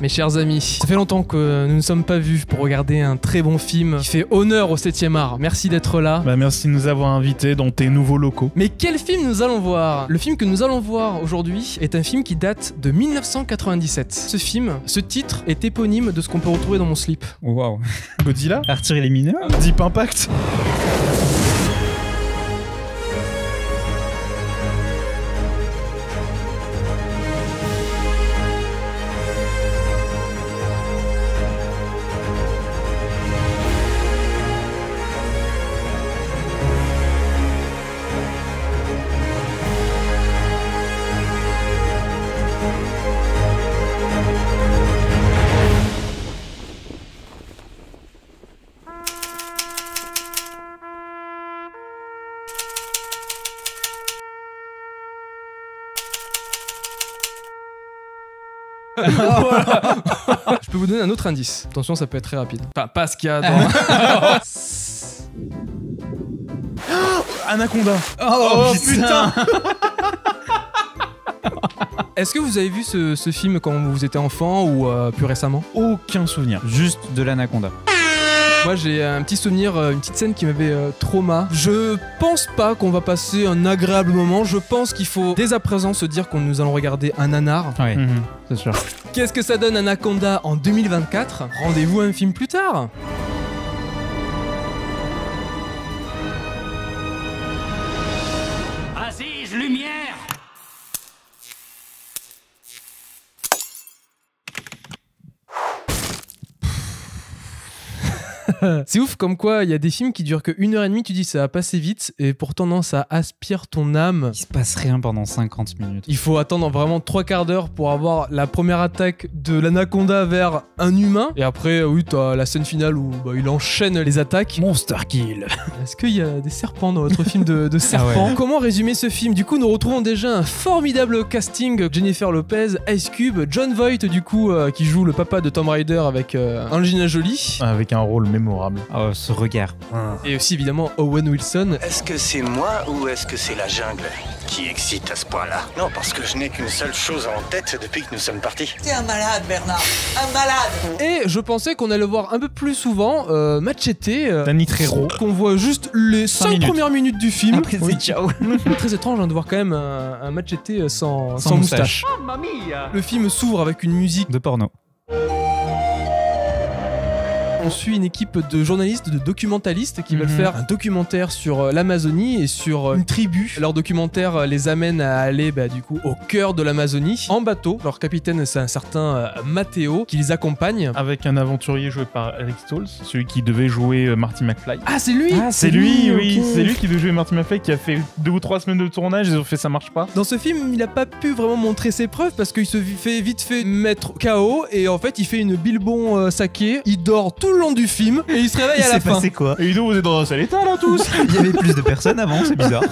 mes chers amis. Ça fait longtemps que nous ne sommes pas vus pour regarder un très bon film qui fait honneur au 7e art. Merci d'être là. Bah merci de nous avoir invités dans tes nouveaux locaux. Mais quel film nous allons voir? Le film que nous allons voir aujourd'hui est un film qui date de 1997. Ce film, ce titre est éponyme de ce qu'on peut retrouver dans mon slip. Waouh. Godzilla, Arthur et les mineurs. Deep Impact. Voilà. Je peux vous donner un autre indice. Attention, ça peut être très rapide. Enfin, pas ce qu'il y a dans... Anaconda. Oh, putain. Est-ce que vous avez vu ce film quand vous étiez enfant ou plus récemment? Aucun souvenir. Juste de l'anaconda. Moi j'ai un petit souvenir, une petite scène qui m'avait trauma. Je pense pas qu'on va passer un agréable moment. Je pense qu'il faut dès à présent se dire que nous allons regarder un nanar. Ouais, c'est sûr. Qu'est-ce que ça donne Anaconda en 2024? Rendez-vous un film plus tard. Aziz, lumière! C'est ouf comme quoi il y a des films qui durent que 1h30, tu dis ça va passer vite et pourtant non, ça aspire ton âme. Il se passe rien pendant 50 minutes. Il faut attendre vraiment 3/4 d'heure pour avoir la première attaque de l'anaconda vers un humain. Et après, oui, t'as la scène finale où il enchaîne les attaques. Monster Kill. Est-ce qu'il y a des serpents dans votre film de serpents? Comment résumer ce film? Du coup, nous retrouvons déjà un formidable casting. Jennifer Lopez, Ice Cube, John Voight, du coup, qui joue le papa de Tomb Raider avec Angelina Jolie. Avec un rôle mémorable. Oh, ce regard. Et aussi, évidemment, Owen Wilson. Est-ce que c'est moi ou est-ce que c'est la jungle qui excite à ce point-là? Non, parce que je n'ai qu'une seule chose en tête depuis que nous sommes partis. T'es un malade, Bernard. Un malade. Et je pensais qu'on allait le voir un peu plus souvent, Machete. Danny Trejo. Qu'on voit juste les 5 premières minutes du film. Après, c'est ciao. Très étrange de voir quand même un Machete sans moustache. moustache. Le film s'ouvre avec une musique. De porno. On suit une équipe de journalistes, de documentalistes qui veulent faire un documentaire sur l'Amazonie et sur une tribu. Leur documentaire les amène à aller du coup au cœur de l'Amazonie en bateau. Leur capitaine, c'est un certain Matteo qui les accompagne. Avec un aventurier joué par Eric Stoltz, celui qui devait jouer Marty McFly. Ah, c'est lui! C'est lui, oui. Okay. C'est lui qui devait jouer Marty McFly, qui a fait 2 ou 3 semaines de tournage. Ils ont fait ça marche pas. Dans ce film, il a pas pu vraiment montrer ses preuves parce qu'il se fait vite fait mettre KO et en fait il fait une Bilbon saké. Il dort tout le long du film et il se réveille à la fin. C'est quoi? Et Ludo, vous êtes dans un sale état là tous. Il y avait plus de personnes avant, c'est bizarre.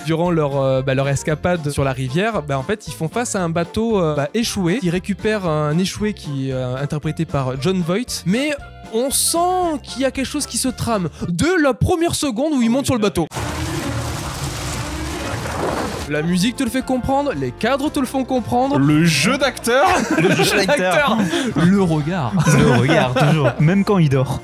Durant leur escapade sur la rivière, en fait ils font face à un bateau échoué. Ils récupèrent un échoué qui est interprété par John Voight, mais on sent qu'il y a quelque chose qui se trame dès la première seconde où ils montent sur le bateau. La musique te le fait comprendre, les cadres te le font comprendre. Le jeu d'acteur. Le regard. Le regard, toujours. Même quand il dort.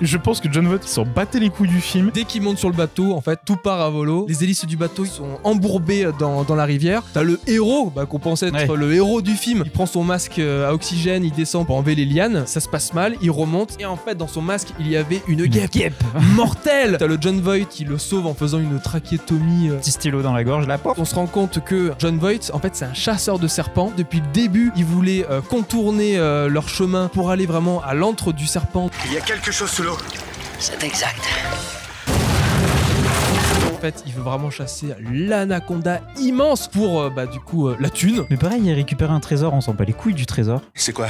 Je pense que John Voight s'en battait les couilles du film. Dès qu'ils montent sur le bateau, en fait, tout part à volo. Les hélices du bateau, ils sont embourbés dans la rivière. T'as le héros, qu'on pensait être le héros du film. Il prend son masque à oxygène, il descend pour enlever les lianes. Ça se passe mal, il remonte. Et en fait, dans son masque, il y avait une guêpe mortelle. T'as le John Voight qui le sauve en faisant une trachétomie. Petit stylo dans la gorge, la porte. On se rend compte que John Voight, en fait, c'est un chasseur de serpents. Depuis le début, il voulait contourner leur chemin pour aller vraiment à l'antre du serpent. Il y a quelque chose sous l'eau. C'est exact. En fait, il veut vraiment chasser l'anaconda immense pour, du coup, la thune. Mais pareil, il récupère un trésor, on s'en bat les couilles du trésor. C'est quoi?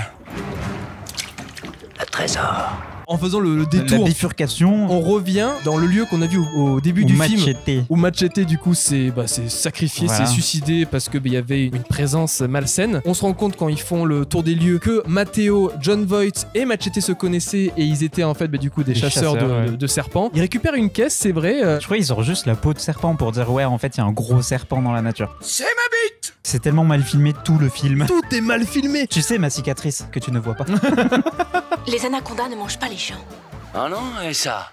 Le trésor. En faisant le La détour, bifurcation on revient dans le lieu qu'on a vu au début du film. Machete. Où Machete du coup c'est sacrifié, Voilà. c'est suicidé parce que il y avait une présence malsaine. On se rend compte quand ils font le tour des lieux que Matteo, John Voight et Machete se connaissaient et ils étaient en fait du coup des chasseurs de serpents. Ils récupèrent une caisse, c'est vrai. Je crois qu'ils sortent juste la peau de serpent pour dire ouais en fait il y a un gros serpent dans la nature. C'est ma bite! C'est tellement mal filmé tout le film. Tout est mal filmé. Tu sais ma cicatrice que tu ne vois pas. Les anacondas ne mangent pas les gens. Oh non, et ça?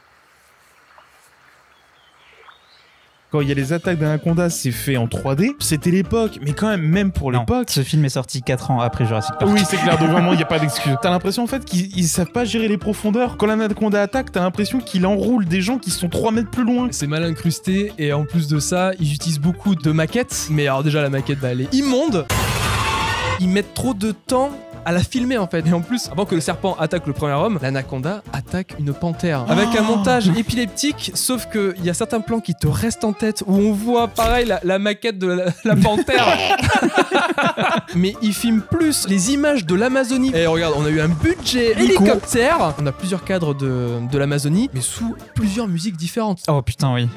Quand il y a les attaques d'Anaconda, c'est fait en 3D. C'était l'époque, mais quand même pour Non, l'époque. ce film est sorti 4 ans après Jurassic Park. Oui, c'est clair, donc vraiment, il n'y a pas d'excuse. T'as l'impression en fait qu'ils savent pas gérer les profondeurs. Quand l'Anaconda attaque, t'as l'impression qu'il enroule des gens qui sont 3 mètres plus loin. C'est mal incrusté et en plus de ça, ils utilisent beaucoup de maquettes. Mais alors déjà la maquette, elle est immonde. Ils mettent trop de temps à la filmer en fait. Et en plus, avant que le serpent attaque le premier homme, l'anaconda attaque une panthère. Avec un montage épileptique, sauf que il y a certains plans qui te restent en tête où on voit pareil la maquette de la panthère. Mais il filme plus les images de l'Amazonie. Et regarde, on a eu un budget hélicoptère. On a plusieurs cadres de l'Amazonie, mais sous plusieurs musiques différentes. Oh putain oui.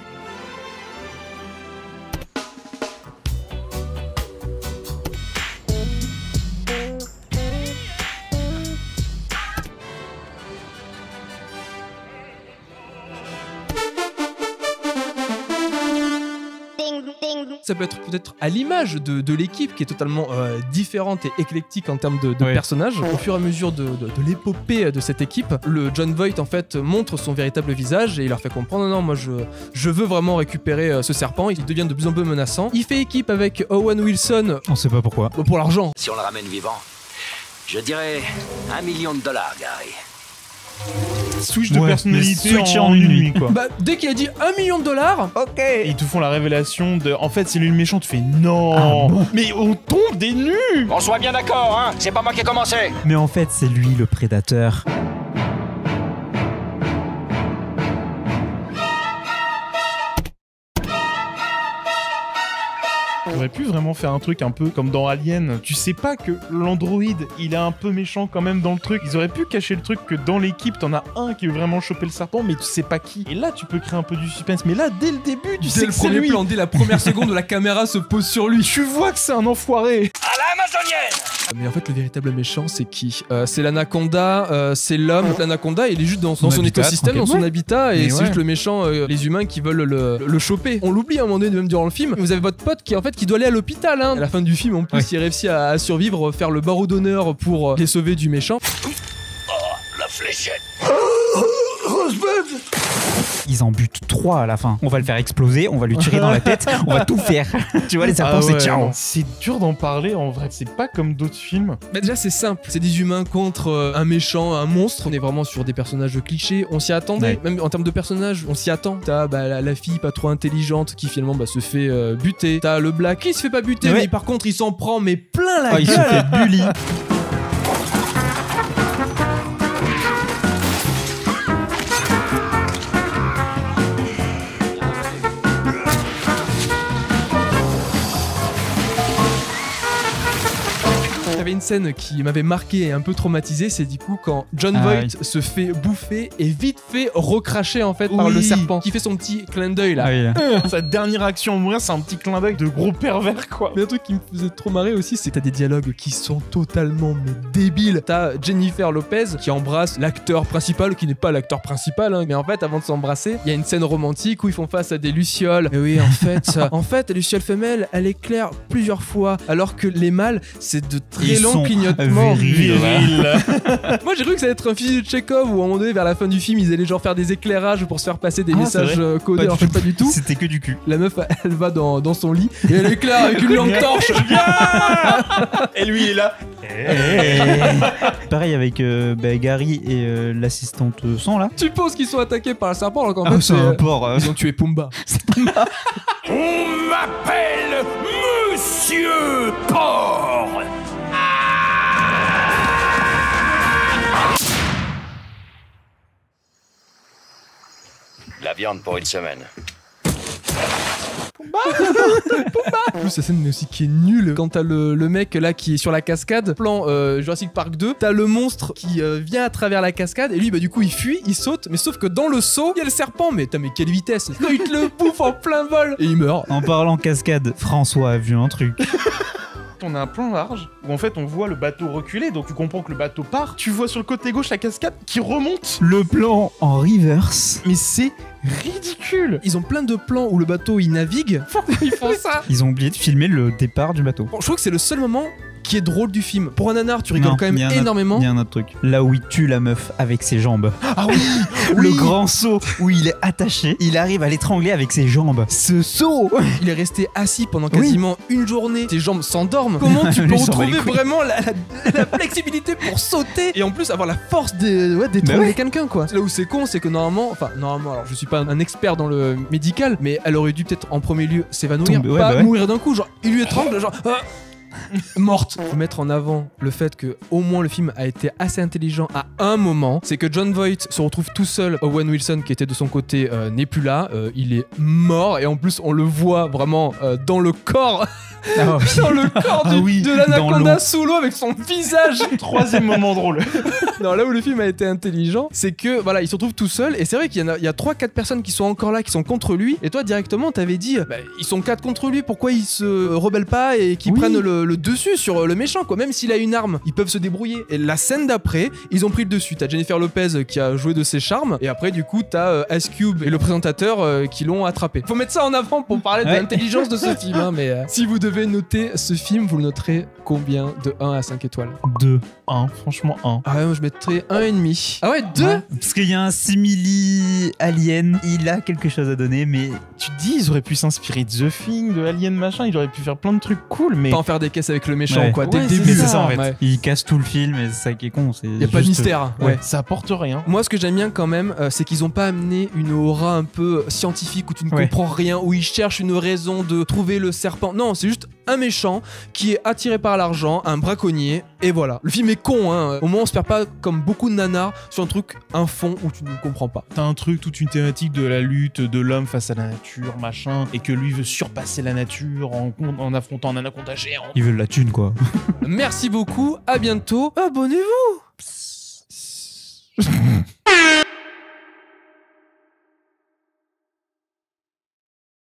Ça peut être peut-être à l'image de l'équipe qui est totalement différente et éclectique en termes de personnages. Au fur et à mesure de l'épopée de cette équipe, le John Voight en fait montre son véritable visage et il leur fait comprendre non, moi je veux vraiment récupérer ce serpent. Il devient de plus en plus menaçant. Il fait équipe avec Owen Wilson. On sait pas pourquoi. Pour l'argent. Si on le ramène vivant, je dirais $1 million, Gary. Switch de Ouais, personnalité mais switch en en une une nuit, nuit. quoi. Bah, dès qu'il a dit $1 million, Ok. Et ils te font la révélation de en fait c'est lui le méchant, tu fais non, Ah bon mais on tombe des nues. On soit bien d'accord, hein? C'est pas moi qui ai commencé! Mais en fait c'est lui le prédateur. On aurait pu vraiment faire un truc un peu comme dans Alien. Tu sais pas que l'androïde, il est un peu méchant quand même dans le truc. Ils auraient pu cacher le truc que dans l'équipe, t'en as un qui veut vraiment choper le serpent, mais tu sais pas qui. Et là, tu peux créer un peu du suspense. Mais là, dès le début, tu sais dès que le c'est premier lui. plan, dès la première seconde où la caméra se pose sur lui. Tu vois que c'est un enfoiré. À la amazonienne! Mais en fait, le véritable méchant, c'est qui? C'est l'anaconda, c'est l'homme. L'anaconda, il est juste dans son habitat, écosystème, dans son tranquille. habitat, et Mais c'est ouais. juste le méchant, les humains qui veulent le choper. On l'oublie à un moment donné, même durant le film. Vous avez votre pote qui doit aller à l'hôpital. Hein. À la fin du film, en plus, il réussit à survivre, faire le barreau d'honneur pour les sauver du méchant. La fléchette! Ils en butent 3 à la fin. On va le faire exploser, on va lui tirer dans la tête, on va tout faire. Tu vois les serpents c'est ciao. C'est dur d'en parler en vrai. C'est pas comme d'autres films. Bah déjà, c'est simple. C'est des humains contre un méchant, un monstre. On est vraiment sur des personnages clichés. On s'y attendait. Ouais. Même en termes de personnages, on s'y attend. T'as la fille pas trop intelligente qui finalement se fait buter. T'as le black qui se fait pas buter, Ouais. mais par contre, il s'en prend mais plein la Oh, il se gueule. fait bully. J'avais une scène qui m'avait marqué et un peu traumatisé, c'est du coup quand John Ah Voight se fait bouffer et vite fait recracher en fait par Oui. le serpent qui fait son petit clin d'œil là. Ah oui. Sa dernière action à mourir, c'est un petit clin d'œil de gros pervers quoi. Mais un truc qui me faisait trop marrer aussi, c'est que t'as des dialogues qui sont totalement mais débiles. T'as Jennifer Lopez qui embrasse l'acteur principal, qui n'est pas l'acteur principal, hein, mais en fait, avant de s'embrasser, il y a une scène romantique où ils font face à des lucioles. Et oui, en fait, la luciole femelle, elle éclaire plusieurs fois, alors que les mâles, c'est de très Ils longs sont clignotements. virils. Moi, j'ai cru que ça allait être un film de Chekhov où à un moment donné, vers la fin du film, ils allaient genre faire des éclairages pour se faire passer des Ah, messages c'est vrai. codés. En fait, pas du tout. C'était que du cul. La meuf, elle va dans son lit et elle éclaire avec une lampe torche. Et lui il est là. Pareil avec Gary et l'assistante sang là. Tu penses qu'ils sont attaqués par le serpent alors qu'en Ah, fait c'est un porc. ils ont tué Pumba. On m'appelle Monsieur Porc! La viande pour une semaine. En plus, cette scène mais aussi qui est nulle. Quand t'as le mec là qui est sur la cascade, plan Jurassic Park 2, t'as le monstre qui vient à travers la cascade et lui, bah du coup, il fuit, il saute, mais sauf que dans le saut, il y a le serpent. Mais quelle vitesse! Il te le bouffe en plein vol et il meurt. En parlant cascade, François a vu un truc. On a un plan large où en fait on voit le bateau reculer, donc tu comprends que le bateau part. Tu vois sur le côté gauche la cascade qui remonte. Le plan en reverse. Mais c'est ridicule. Ils ont plein de plans où le bateau il navigue. Pourquoi ils font ça? Ils ont oublié de filmer le départ du bateau. Bon, je trouve que c'est le seul moment qui est drôle du film. Pour un nanar, tu rigoles Non, quand même il y a un énormément. Il y a un autre truc. Là où il tue la meuf avec ses jambes. Ah oui, Le grand saut où il est attaché, il arrive à l'étrangler avec ses jambes. Ce saut. Il est resté assis pendant quasiment une journée. Tes jambes s'endorment. Comment tu peux Lui, il s'en bat retrouver les couilles. vraiment la flexibilité pour sauter et en plus avoir la force d'étrangler Bah ouais. quelqu'un quoi. Là où c'est con, c'est que normalement, alors je suis pas un expert dans le médical, mais elle aurait dû peut-être en premier lieu s'évanouir, Tomber, ouais, pas bah ouais. mourir d'un coup. Genre, il lui étrangle, genre. Morte. Faut mettre en avant le fait que au moins le film a été assez intelligent à un moment. C'est que John Voight se retrouve tout seul. Owen Wilson qui était de son côté n'est plus là. Il est mort et en plus on le voit vraiment dans le corps. Ah oui. Dans le corps Ah oui, de dans l'anaconda l'eau. sous l'eau avec son visage. troisième moment drôle. Non, là où le film a été intelligent, c'est que voilà, il se retrouve tout seul et c'est vrai qu'il y a 3-4 personnes qui sont encore là, qui sont contre lui. Et toi directement, t'avais dit, bah, ils sont 4 contre lui, pourquoi ils se rebellent pas et qu'ils Oui. prennent le dessus sur le méchant quoi. Même s'il a une arme, ils peuvent se débrouiller. Et la scène d'après, ils ont pris le dessus. T'as Jennifer Lopez qui a joué de ses charmes et après du coup t'as Ice Cube et le présentateur qui l'ont attrapé. Faut mettre ça en avant pour parler de Ouais. l'intelligence de ce film, hein, mais si vous devez noter ce film, vous le noterez combien de 1 à 5 étoiles? 2. 1, franchement 1. Ah ouais, moi je mettrais 1,5. Ah ouais, 2? Ouais, parce qu'il y a un simili alien, il a quelque chose à donner, mais Tu te dis, ils auraient pu s'inspirer de The Thing, de Alien machin, ils auraient pu faire plein de trucs cool, mais Pas en faire des caisses avec le méchant Ouais. quoi, dès Ouais, le c'est début. c'est ça en fait. Ouais. Il casse tout le film et c'est ça qui est con. Y a pas de mystère. Ouais. ça apporte rien. Moi, ce que j'aime bien quand même, c'est qu'ils ont pas amené une aura un peu scientifique où tu ne Ouais. comprends rien, où ils cherchent une raison de trouver le serpent. Non, c'est juste un méchant qui est attiré par l'argent, un braconnier, et voilà. Le film est con, hein. Au moins, on se perd pas comme beaucoup de nanars sur un truc, un fond où tu ne comprends pas. T'as un truc, toute une thématique de la lutte de l'homme face à la nature, machin, et que lui veut surpasser la nature en affrontant un anaconda géant. Ils veulent la thune quoi. Merci beaucoup, à bientôt, abonnez-vous.